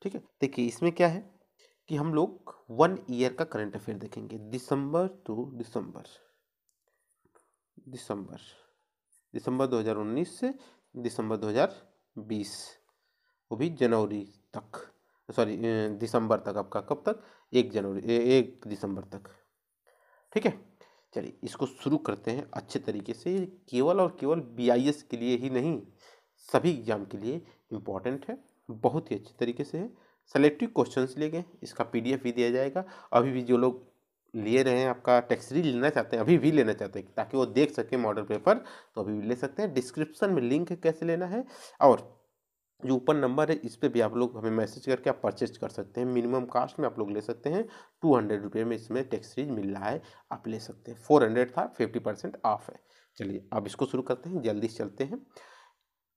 ठीक है, देखिए इसमें क्या है कि हम लोग 1 ईयर का करंट अफेयर देखेंगे, दिसंबर टू दिसंबर, दिसंबर दिसंबर 2019 से दिसंबर 2020, वो भी जनवरी तक, सॉरी दिसंबर तक, आपका कब तक, 1 दिसंबर तक। ठीक है, चलिए इसको शुरू करते हैं अच्छे तरीके से। केवल और केवल BIS के लिए ही नहीं, सभी एग्जाम के लिए इम्पोर्टेंट है, बहुत ही अच्छे तरीके से है। सेलेक्टिव क्वेश्चंस लिए गए, इसका PDF भी दिया जाएगा। अभी भी जो लोग ले रहे हैं, आपका टेक्स्ट सीरीज लेना चाहते हैं, अभी भी लेना चाहते हैं ताकि वो देख सके मॉडल पेपर, तो अभी भी ले सकते हैं। डिस्क्रिप्शन में लिंक है कैसे लेना है, और जो ऊपर नंबर है इस पर भी आप लोग हमें मैसेज करके आप परचेज कर सकते हैं। मिनिमम कास्ट में आप लोग ले सकते हैं, 200 रुपये में इसमें टेक्स्ट सीरीज मिल रहा है, आप ले सकते हैं। 400 था, 50% ऑफ है। चलिए अब इसको शुरू करते हैं, जल्दी से चलते हैं।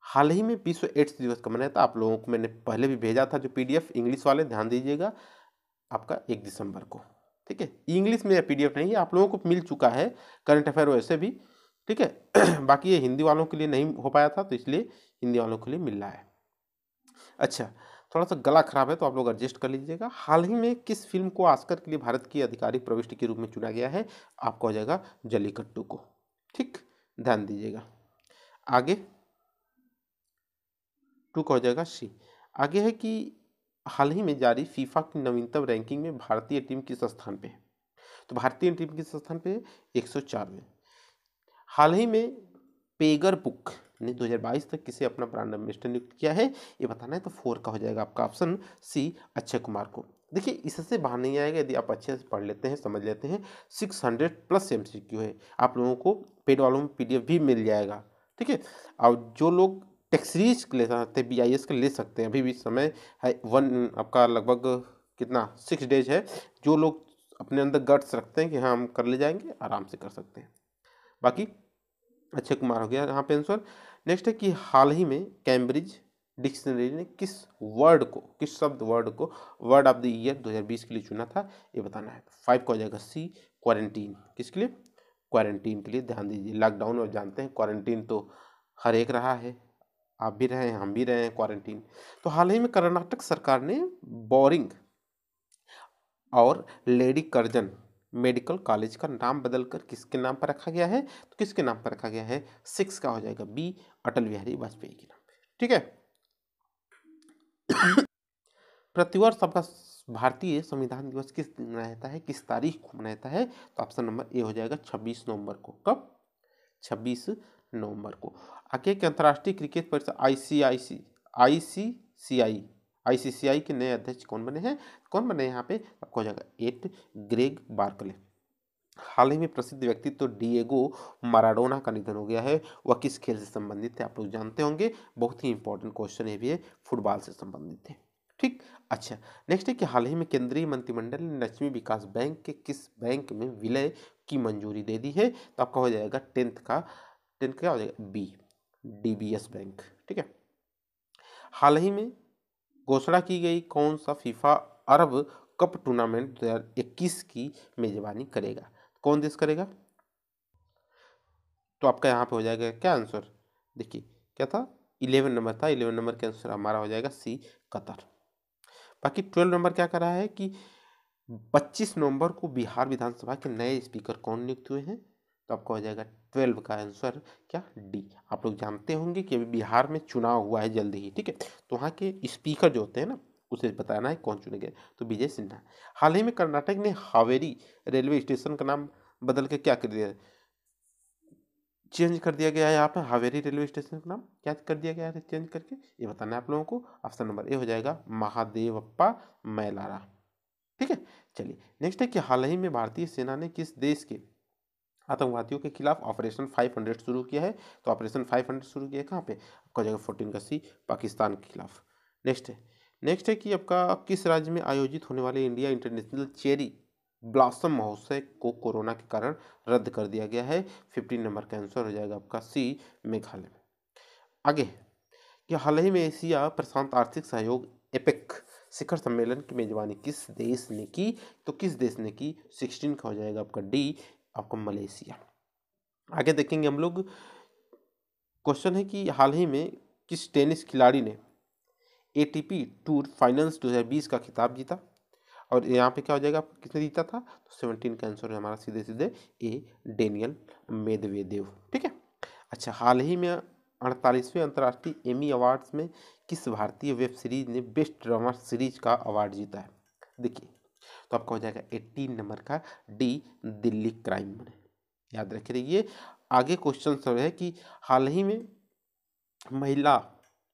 हाल ही में विश्व एड्स दिवस का मनाया था, आप लोगों को मैंने पहले भी भेजा था जो PDF, इंग्लिश वाले ध्यान दीजिएगा, आपका 1 दिसंबर को। ठीक है, इंग्लिश में PDF नहीं है, आप लोगों को मिल चुका है करंट अफेयर वैसे भी। ठीक है बाकी ये हिंदी वालों के लिए नहीं हो पाया था, तो इसलिए हिंदी वालों के लिए मिल रहा है। अच्छा, थोड़ा सा गला खराब है तो आप लोग एडजस्ट कर लीजिएगा। हाल ही में किस फिल्म को ऑस्कर के लिए भारत की आधिकारिक प्रविष्टि के रूप में चुना गया है, आपका हो जाएगा जल्लीकट्टू को। ठीक, ध्यान दीजिएगा। आगे 2 का हो जाएगा C। आगे है कि हाल ही में जारी फीफा की नवीनतम रैंकिंग में भारतीय टीम किस स्थान पे है, तो भारतीय टीम किस स्थान पे है, 104 में। हाल ही में पेगर बुक ने 2022 तक किसे अपना ब्रांड एम्बेसडर नियुक्त किया है, ये बताना है, तो 4 का हो जाएगा आपका ऑप्शन C, अक्षय कुमार को। देखिए इससे बाहर नहीं आएगा यदि आप अच्छे से पढ़ लेते हैं, समझ लेते हैं। 600+ MCQ है, आप लोगों को पेड वालों में PDF भी मिल जाएगा। ठीक है, और जो लोग टेक्स्ट सीरीज ले सकते हैं, BIS के ले सकते हैं, अभी भी समय है। आपका लगभग कितना 6 डेज है। जो लोग अपने अंदर गट्स रखते हैं कि हाँ हम कर ले जाएंगे, आराम से कर सकते हैं। बाकी अक्षय कुमार हो गया यहाँ पे आंसर। नेक्स्ट है कि हाल ही में कैम्ब्रिज डिक्शनरी ने किस वर्ड को वर्ड ऑफ द ईयर 2020 के लिए चुना था, ये बताना है। 5 का हो जाएगा C, क्वारंटीन। किसके लिए, क्वारंटीन के लिए। ध्यान दीजिए, लॉकडाउन में जानते हैं क्वारंटीन तो हर एक रहा है, आप भी रहे हैं, हम भी रहे हैं क्वारंटीन। तो हाल ही में कर्नाटक सरकार ने बोरिंग और लेडी कर्जन मेडिकल कॉलेज का नाम बदलकर किसके नाम पर रखा गया है, तो किसके नाम पर रखा गया है, 6 का हो जाएगा B, अटल बिहारी वाजपेयी के नाम पे। ठीक है प्रतिवर्ष आपका भारतीय संविधान दिवस किस दिन मनाया जाता है, किस तारीख को मनाया जाता है, तो ऑप्शन नंबर ए हो जाएगा 26 नवंबर को। कब, 26 नवंबर को। आगे के अंतर्राष्ट्रीय क्रिकेट परिषद ICCI के नए अध्यक्ष कौन बने हैं, कौन बने यहाँ पे, आपको हो जाएगा 8, ग्रेग बार्कले। हाल ही में प्रसिद्ध व्यक्तित्व डिएगो माराडोना का निधन हो गया है, वह किस खेल से संबंधित है, आप लोग जानते होंगे, बहुत ही इंपॉर्टेंट क्वेश्चन है भी है, फुटबॉल से संबंधित है। ठीक, अच्छा नेक्स्ट है कि हाल ही में केंद्रीय मंत्रिमंडल ने लक्ष्मी विकास बैंक के किस बैंक में विलय की मंजूरी दे दी है, तो आपका हो जाएगा 10th का हो जाएगा B, DBS बैंक। ठीक है, हाल ही में घोषणा की गई कौन सा फीफा अरब कप टूर्नामेंट 2021 की मेजबानी करेगा, कौन देश करेगा, तो आपका यहाँ पे हो जाएगा क्या आंसर, देखिए क्या था, 11 नंबर था, 11 नंबर का आंसर हमारा हो जाएगा C, कतर। बाकी 12 नंबर क्या कर रहा है कि 25 नवंबर को बिहार विधानसभा के नए स्पीकर कौन नियुक्त हुए हैं, तो आपका हो जाएगा 12 का आंसर क्या, D। आप लोग जानते होंगे कि अभी बिहार में चुनाव हुआ है जल्दी ही। ठीक है, तो वहाँ के स्पीकर जो होते हैं ना, उसे बताना है कौन चुने गए, तो विजय सिन्हा। हाल ही में कर्नाटक ने हावेरी रेलवे स्टेशन का नाम बदल के क्या कर दिया, चेंज कर दिया गया है। यहाँ पे हावेरी रेलवे स्टेशन का नाम क्या कर दिया गया है चेंज करके, ये बताना है आप लोगों को। ऑप्शन नंबर ए हो जाएगा महादेवप्पा मैलारा। ठीक है, चलिए नेक्स्ट है कि हाल ही में भारतीय सेना ने किस देश के आतंकवादियों के खिलाफ ऑपरेशन 500 शुरू किया है, तो ऑपरेशन 500 शुरू किया है कहाँ पे, आपका जगह 14 का C, पाकिस्तान के खिलाफ। नेक्स्ट है कि आपका किस राज्य में आयोजित होने वाले इंडिया इंटरनेशनल चेरी ब्लॉसम महोत्सव को कोरोना के कारण रद्द कर दिया गया है, 15 नंबर का आंसर हो जाएगा आपका C, मेघालय। आगे कि हाल ही में एशिया प्रशांत आर्थिक सहयोग एपेक शिखर सम्मेलन की मेजबानी किस देश ने की, तो किस देश ने की, 16 का हो जाएगा आपका D, आपका मलेशिया। आगे देखेंगे हम लोग, क्वेश्चन है कि हाल ही में किस टेनिस खिलाड़ी ने एटीपी टूर फाइनल्स 2020 का खिताब जीता। और यहाँ पे क्या हो जाएगा, किसने जीता था, तो 17 का आंसर है हमारा सीधे सीधे ए, डेनियल मेदवेदेव। ठीक है। अच्छा, हाल ही में 48वें अंतर्राष्ट्रीय एमी अवार्ड्स में किस भारतीय वेब सीरीज ने बेस्ट ड्रामा सीरीज का अवार्ड जीता है? देखिए, तो आपका हो जाएगा 18 नंबर का डी, दिल्ली क्राइम। याद रखे रहिए। आगे क्वेश्चन सब है कि हाल ही में महिला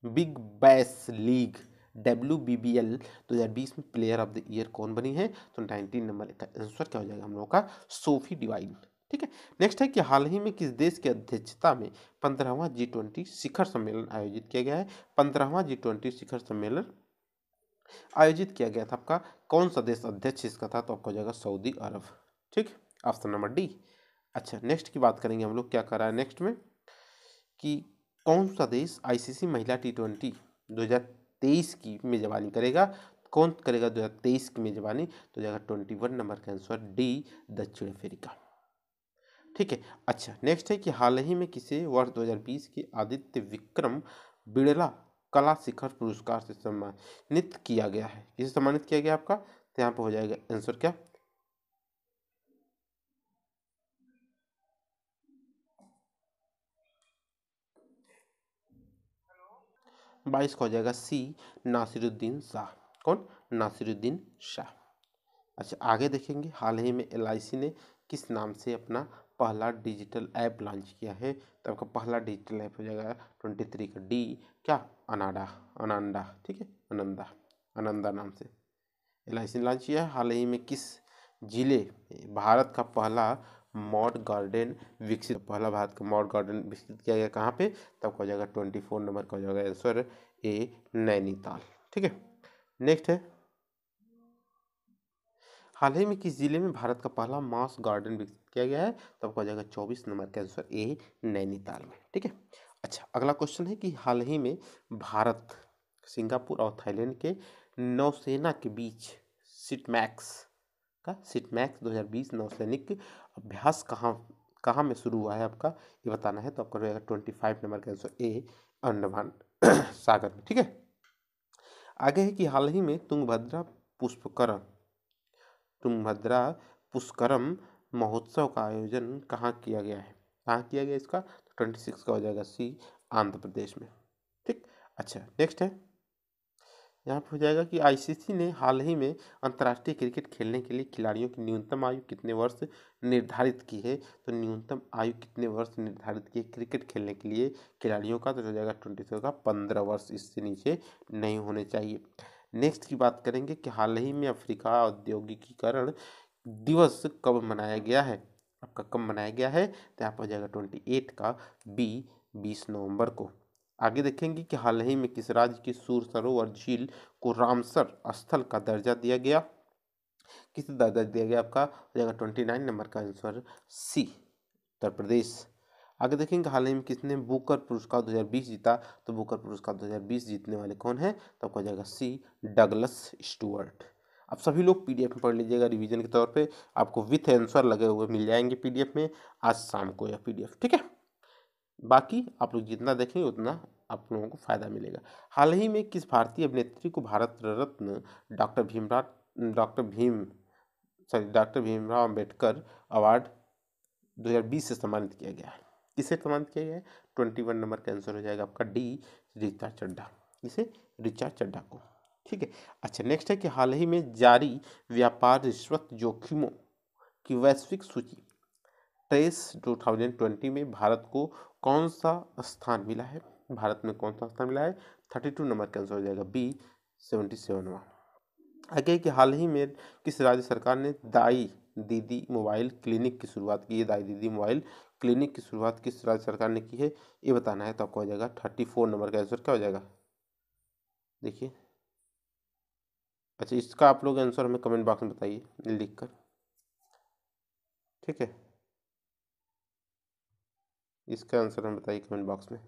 बिग बैश लीग WBBL 2020 में प्लेयर ऑफ द ईयर कौन बनी है? तो 19 नंबर का आंसर क्या हो जाएगा हम लोग का, सोफी डिवाइन। ठीक है। नेक्स्ट है कि हाल ही में किस देश की अध्यक्षता में 15वां G20 शिखर सम्मेलन आयोजित किया गया है? 15वां G20 शिखर सम्मेलन आयोजित किया गया था, आपका कौन सा देश अध्यक्ष इसका था? तो आपका हो जाएगा सऊदी अरब। ठीक, ऑप्शन नंबर डी। अच्छा, नेक्स्ट की बात करेंगे हम लोग, क्या कर रहा है नेक्स्ट में कि कौन सा देश ICC महिला T20 2023 की मेजबानी करेगा? कौन करेगा 2023 की मेजबानी? तो जाएगा 21 नंबर का आंसर डी, दक्षिण अफ्रीका। ठीक है। अच्छा, नेक्स्ट है कि हाल ही में किसे वर्ष 2020 के आदित्य विक्रम बिड़ला कला शिखर पुरस्कार से सम्मानित किया गया है? किसे सम्मानित किया गया आपका? तो यहाँ पे हो जाएगा आंसर क्या, 22 का हो जाएगा सी, नासिरुद्दीन शाह। कौन? नासिरुद्दीन शाह। अच्छा, आगे देखेंगे, हाल ही में LIC ने किस नाम से अपना पहला डिजिटल ऐप लॉन्च किया है? तो आपका पहला डिजिटल ऐप हो जाएगा 23 का डी, क्या, अनाडा, अनंदा। ठीक है, अनंदा, अनंदा नाम से LIC ने लॉन्च किया है। हाल ही में किस जिले में भारत का पहला मॉड गार्डन विकसित, पहला भारत का मॉड गार्डन विकसित किया गया, कहाँ पे? तब हो जाएगा 24 नंबर का हो जाएगा आंसर ए, नैनीताल। ठीक है। नेक्स्ट है, हाल ही में किस जिले में भारत का पहला मास गार्डन विकसित किया गया है? तो आपको आ जाएगा 24 नंबर का आंसर ए, नैनीताल में। ठीक है। अच्छा, अगला क्वेश्चन है कि हाल ही में भारत, सिंगापुर और थाईलैंड के नौसेना के बीच सिटमैक्स 2020 नौसैनिक अभ्यास कहाँ कहाँ में शुरू हुआ है आपका, ये बताना है। तो आपका रहेगा 25 नंबर का आंसर ए, अंडमान सागर में। ठीक है। आगे है कि हाल ही में तुंगभद्रा पुष्करम महोत्सव का आयोजन कहाँ किया गया है? कहाँ किया गया इसका? तो 26 का हो जाएगा सी, आंध्र प्रदेश में। ठीक। अच्छा, नेक्स्ट है, यहाँ पे हो जाएगा कि ICC ने हाल ही में अंतर्राष्ट्रीय क्रिकेट खेलने के लिए खिलाड़ियों की न्यूनतम आयु कितने वर्ष निर्धारित की है? तो न्यूनतम आयु कितने वर्ष निर्धारित की है क्रिकेट खेलने के लिए खिलाड़ियों का? तो हो जाएगा 26 का 15 वर्ष, इससे नीचे नहीं होने चाहिए। नेक्स्ट की बात करेंगे कि हाल ही में अफ्रीका औद्योगिकीकरण दिवस कब मनाया गया है? आपका कब मनाया गया है? तो यहाँ पर हो जाएगा 28 का बी, 20 नवंबर को। आगे देखेंगे कि हाल ही में किस राज्य की सूर सरोवर झील को रामसर स्थल का दर्जा दिया गया? किस दर्जा दिया गया आपका? हो जाएगा 29 नंबर का आंसर सी, उत्तर प्रदेश। आगे देखेंगे हाल ही में किसने बुकर पुरस्कार 2020 जीता? तो बुकर पुरस्कार 2020 जीतने वाले कौन है? तो आपको हो जाएगा सी, डगलस स्टुअर्ट। आप सभी लोग PDF में पढ़ लीजिएगा, रिवीजन के तौर पे आपको विथ आंसर लगे हुए मिल जाएंगे PDF में आज शाम को या PDF। ठीक है। बाकी आप लोग जितना देखेंगे उतना आप लोगों को फायदा मिलेगा। हाल ही में किस भारतीय अभिनेत्री को Bharat Ratna doctor Bhim doctor Bhimrao Ambedkar award 2020 से सम्मानित किया गया है? किसे सम्मानित किया गया है? 21 नंबर का आंसर हो जाएगा आपका डी, ऋचा चड्ढा। किसे? ऋचा चड्ढा को। ठीक है। अच्छा, नेक्स्ट है कि हाल ही में जारी व्यापार रिश्वत जोखिमों की वैश्विक सूची ट्रेस 2020 में भारत को कौन सा स्थान मिला है? भारत में कौन सा स्थान मिला है? 32 नंबर का आंसर हो जाएगा बी, 77वां। आगे कि हाल ही में किस राज्य सरकार ने दाई दीदी मोबाइल क्लिनिक की शुरुआत की है? दाई दीदी मोबाइल क्लिनिक की शुरुआत किस राज्य सरकार ने की है, ये बताना है। तो आपको हो जाएगा 34 नंबर का आंसर क्या हो जाएगा, देखिए। अच्छा, इसका आप लोग आंसर हमें कमेंट बॉक्स में बताइए लिख कर। ठीक है, इसका आंसर हमें बताइए कमेंट बॉक्स में।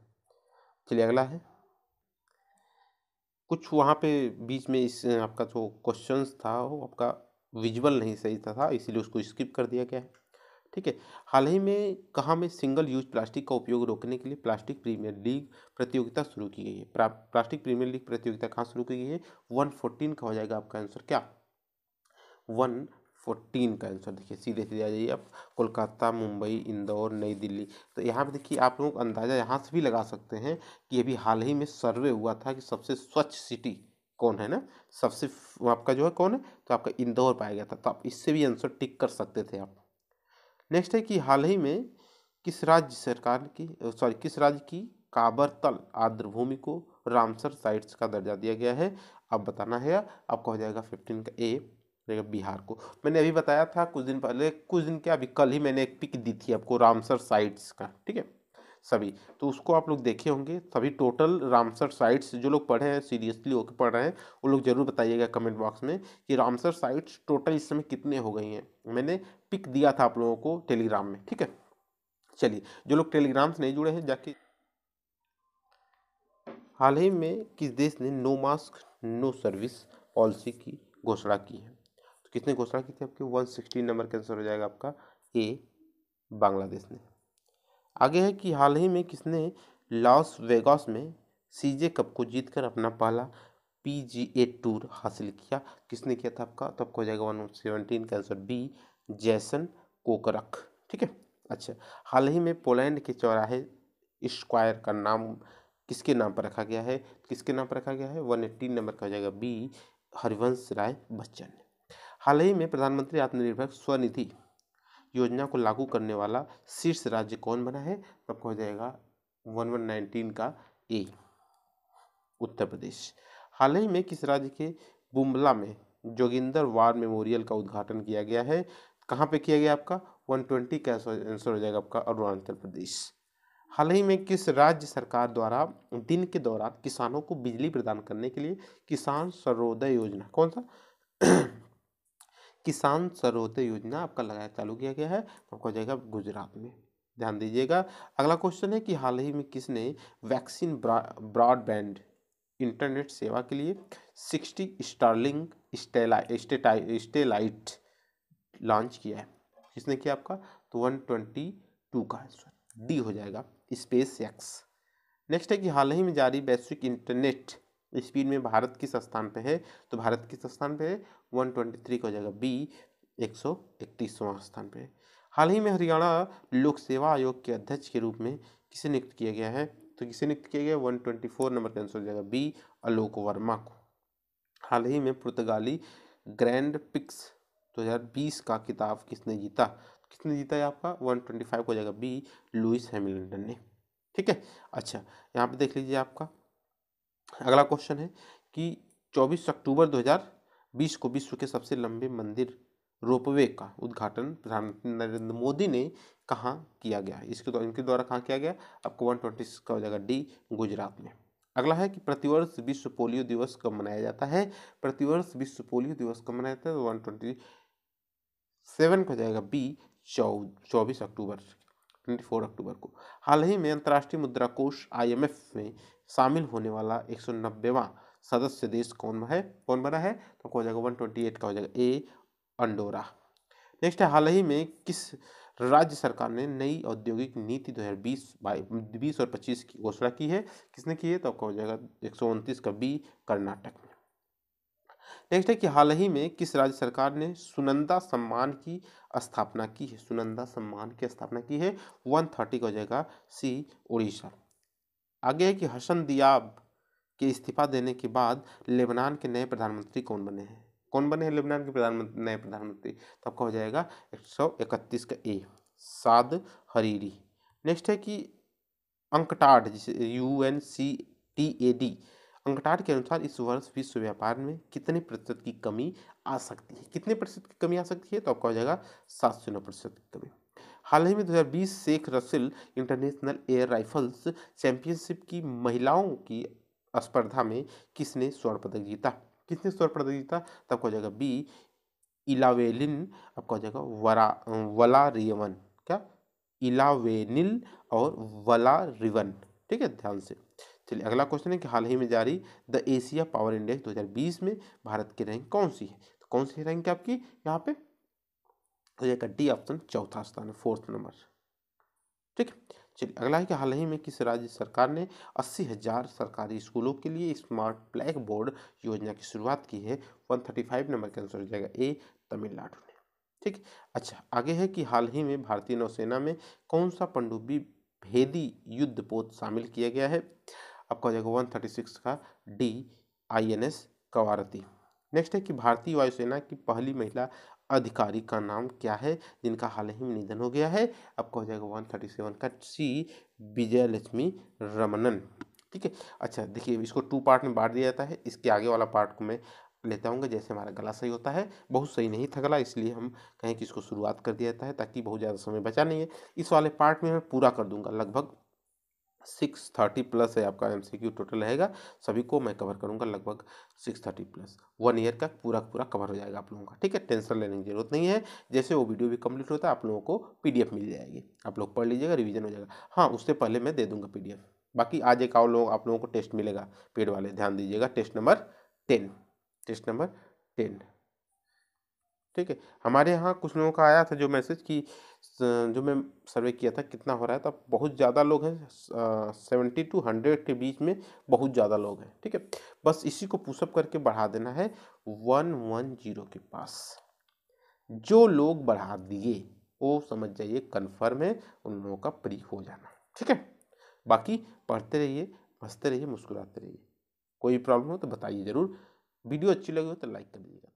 चलिए, अगला है, कुछ वहाँ पे बीच में इस आपका जो क्वेश्चंस था वो आपका विजुअल नहीं सही था, इसीलिए उसको स्किप कर दिया गया है। ठीक है। हाल ही में कहाँ में सिंगल यूज प्लास्टिक का उपयोग रोकने के लिए प्लास्टिक प्रीमियर लीग प्रतियोगिता शुरू की गई है? प्लास्टिक प्रीमियर लीग प्रतियोगिता कहाँ शुरू की गई है? 114 का हो जाएगा आपका आंसर क्या? 114 का आंसर। देखिए सीधे सीधे आ जाइए आप, कोलकाता, मुंबई, इंदौर, नई दिल्ली। तो यहाँ पे देखिए आप लोग अंदाजा यहाँ से भी लगा सकते हैं कि अभी हाल ही में सर्वे हुआ था कि सबसे स्वच्छ सिटी कौन है ना, सबसे आपका जो है कौन है, तो आपका इंदौर पाया गया था। तो आप इससे भी आंसर टिक कर सकते थे आप। नेक्स्ट है कि हाल ही में किस राज्य सरकार की किस राज्य की काबरतल आर्द्रभूमि को रामसर साइट्स का दर्जा दिया गया है? अब बताना है आपका हो जाएगा 15 का ए रहेगा बिहार को। मैंने अभी बताया था कुछ दिन पहले, कुछ दिन क्या अभी कल ही मैंने एक पिक दी थी आपको रामसर साइट्स का, ठीक है सभी। तो उसको आप लोग देखे होंगे सभी, टोटल रामसर साइट्स जो लोग पढ़े हैं सीरियसली होकर पढ़ रहे हैं वो लोग जरूर बताइएगा कमेंट बॉक्स में कि रामसर साइट्स टोटल इस समय कितने हो गई हैं। मैंने पिक दिया था आप लोगों को टेलीग्राम में, ठीक है। चलिए जो लोग टेलीग्राम से नहीं जुड़े हैं जाके, हाल ही में किस देश ने no mask no service policy की घोषणा की है? तो किसने घोषणा की थी? आपके 116 नंबर का आंसर हो जाएगा आपका ए, बांग्लादेश ने। आगे है कि हाल ही में किसने लॉस वेगास में सीजे कप को जीतकर अपना पहला पीजीए टूर हासिल किया? किसने किया था आपका? तो आपको हो जाएगा 117 का आंसर बी, जैसन कोकरक, ठीक है। अच्छा, हाल ही में पोलैंड के चौराहे स्क्वायर का नाम किसके नाम पर रखा गया है? किसके नाम पर रखा गया है? 118 नंबर का हो जाएगा बी, हरिवंश राय बच्चन। हाल ही में प्रधानमंत्री आत्मनिर्भर स्वनिधि योजना को लागू करने वाला शीर्ष राज्य कौन बना है? तो आपको हो जाएगा 1119 का ए, उत्तर प्रदेश। हाल ही में किस राज्य के बुमला में जोगिंदर वार मेमोरियल का उद्घाटन किया गया है? कहाँ पे किया गया आपका? 120 का आंसर हो जाएगा आपका अरुणाचल प्रदेश। हाल ही में किस राज्य सरकार द्वारा दिन के दौरान किसानों को बिजली प्रदान करने के लिए किसान सर्वोदय योजना, कौन सा किसान सर्वोदय योजना आपका लगाया चालू किया गया है? तो आपको हो जाएगा गुजरात में। ध्यान दीजिएगा। अगला क्वेश्चन है कि हाल ही में किसने वैक्सीन ब्रॉडबैंड इंटरनेट सेवा के लिए 60 स्टारलिंक स्टेलाइट लॉन्च किया है? किसने किया आपका? तो 122 का आंसर डी हो जाएगा, स्पेस एक्स। नेक्स्ट है कि हाल ही में जारी वैश्विक इंटरनेट स्पीड में भारत किस स्थान पे है? तो भारत किस स्थान पे है? 123 का हो जाएगा बी, 131वां स्थान पे है। हाल ही में हरियाणा लोक सेवा आयोग के अध्यक्ष के रूप में किसे नियुक्त किया गया है? तो किसे नियुक्त किया गया? 124 नंबर का आंसर हो जाएगा बी, आलोक वर्मा को। हाल ही में पुर्तगाली ग्रैंड पिक्स 2020 का खिताब किसने जीता? किसने जीता है आपका? 125 हो जाएगा बी, लुइस हैमिल्टन ने, ठीक है। अच्छा, यहाँ पे देख लीजिए आपका अगला क्वेश्चन है कि 24 अक्टूबर 2020 को विश्व के सबसे लंबे मंदिर रोपवे का उद्घाटन प्रधानमंत्री नरेंद्र मोदी ने कहाँ किया गया? इनके द्वारा कहाँ किया गया? आपको 120 का हो जाएगा डी, गुजरात में। अगला है कि प्रतिवर्ष विश्व पोलियो दिवस कब मनाया जाता है? प्रतिवर्ष विश्व पोलियो दिवस कब मनाया जाता है? 127 का हो जाएगा बी, 24 अक्टूबर 24 अक्टूबर को। हाल ही में अंतर्राष्ट्रीय मुद्रा कोष IMF में शामिल होने वाला 190वां सदस्य देश कौन बना है? तो हो जाएगा 128 का हो जाएगा ए, अंडोरा। नेक्स्ट है हाल ही में किस राज्य सरकार ने नई औद्योगिक नीति 2020 और 25 की घोषणा की है? किसने की है? तो आपका हो जाएगा 129 का बी, कर्नाटक में। नेक्स्ट है कि हाल ही में किस राज्य सरकार ने सुनंदा सम्मान की स्थापना की है? सुनंदा सम्मान की स्थापना की है 130 का हो जाएगा सी, उड़ीसा। आगे है कि हसन दियाब के इस्तीफा देने के बाद लेबनान के नए प्रधानमंत्री कौन बने हैं? कौन बने हैं लेबनान के नए प्रधानमंत्री? तो आपका हो जाएगा 131 का ए, साद हरीरी। नेक्स्ट है कि अंकटाड जिसे UNCTAD अंकटाड के अनुसार इस वर्ष विश्व व्यापार में कितने प्रतिशत की कमी आ सकती है? कितने प्रतिशत की कमी आ सकती है? तो आपका हो जाएगा 709% की कमी। हाल ही में 2020 Sheikh Russel international air rifles championship की महिलाओं की स्पर्धा में किसने स्वर्ण पदक जीता? किसने स्वर्ण पदक जीता? तो आपको हो जाएगा बी, इलावेलिन, आपका हो जाएगा वलारिवन, क्या इलावेनिल और वलारिवन, ठीक है ध्यान से। चलिए अगला क्वेश्चन है कि हाल ही में जारी द एशिया पावर इंडेक्स 2020 में भारत की रैंक कौन सी है? तो कौन सी रैंक है आपकी यहाँ पे? हो जाएगा डी ऑप्शन चौथा स्थान है, 4th नंबर। ठीक है, चलिए अगला है कि हाल ही में किस राज्य सरकार ने 80,000 सरकारी स्कूलों के लिए स्मार्ट ब्लैक बोर्ड योजना की शुरुआत की है। 135 नंबर का आंसर हो जाएगा ए, तमिलनाडु ने। ठीक है, अच्छा आगे है कि हाल ही में भारतीय नौसेना में कौन सा पनडुब्बी भेदी युद्धपोत शामिल किया गया है। आपका हो जाएगा 136 का डी, INS कवारती। नेक्स्ट है कि भारतीय वायुसेना की पहली महिला अधिकारी का नाम क्या है जिनका हाल ही में निधन हो गया है। आपका हो जाएगा 137 का सी, विजयलक्ष्मी रमनन। ठीक है, अच्छा देखिए इसको 2 पार्ट में बांट दिया जाता है। इसके आगे वाला पार्ट को मैं लेता हूँ जैसे हमारा गला सही होता है। बहुत सही नहीं था गला, इसलिए हम कहें कि इसको शुरुआत कर दिया जाता है ताकि बहुत ज़्यादा समय बचा नहीं है। इस वाले पार्ट में मैं पूरा कर दूंगा, लगभग 630 प्लस है आपका MCQ टोटल रहेगा। सभी को मैं कवर करूंगा, लगभग 630 प्लस 1 ईयर का पूरा कवर हो जाएगा आप लोगों का। ठीक है, टेंशन लेने की जरूरत नहीं है। जैसे वो वीडियो भी कंप्लीट होता है आप लोगों को PDF मिल जाएगी, आप लोग पढ़ लीजिएगा, रिवीजन हो जाएगा। हाँ, उससे पहले मैं दे दूंगा PDF। बाकी आज एक और लोग आप लोगों को टेस्ट मिलेगा पेड वाले, ध्यान दीजिएगा, टेस्ट नंबर 10, टेस्ट नंबर 10। ठीक है, हमारे यहाँ कुछ लोगों का आया था जो मैसेज कि जो मैं सर्वे किया था कितना हो रहा है, तो बहुत ज़्यादा लोग हैं, 70 to 100 के बीच में बहुत ज़्यादा लोग हैं। ठीक है, बस इसी को पुशअप करके बढ़ा देना है 110 के पास। जो लोग बढ़ा दिए वो समझ जाइए कन्फर्म है, उन लोगों का प्री हो जाना। ठीक है, बाकी पढ़ते रहिए, हंसते रहिए, मुस्कुराते रहिए। कोई प्रॉब्लम हो तो बताइए ज़रूर। वीडियो अच्छी लगी हो तो लाइक कर दीजिएगा।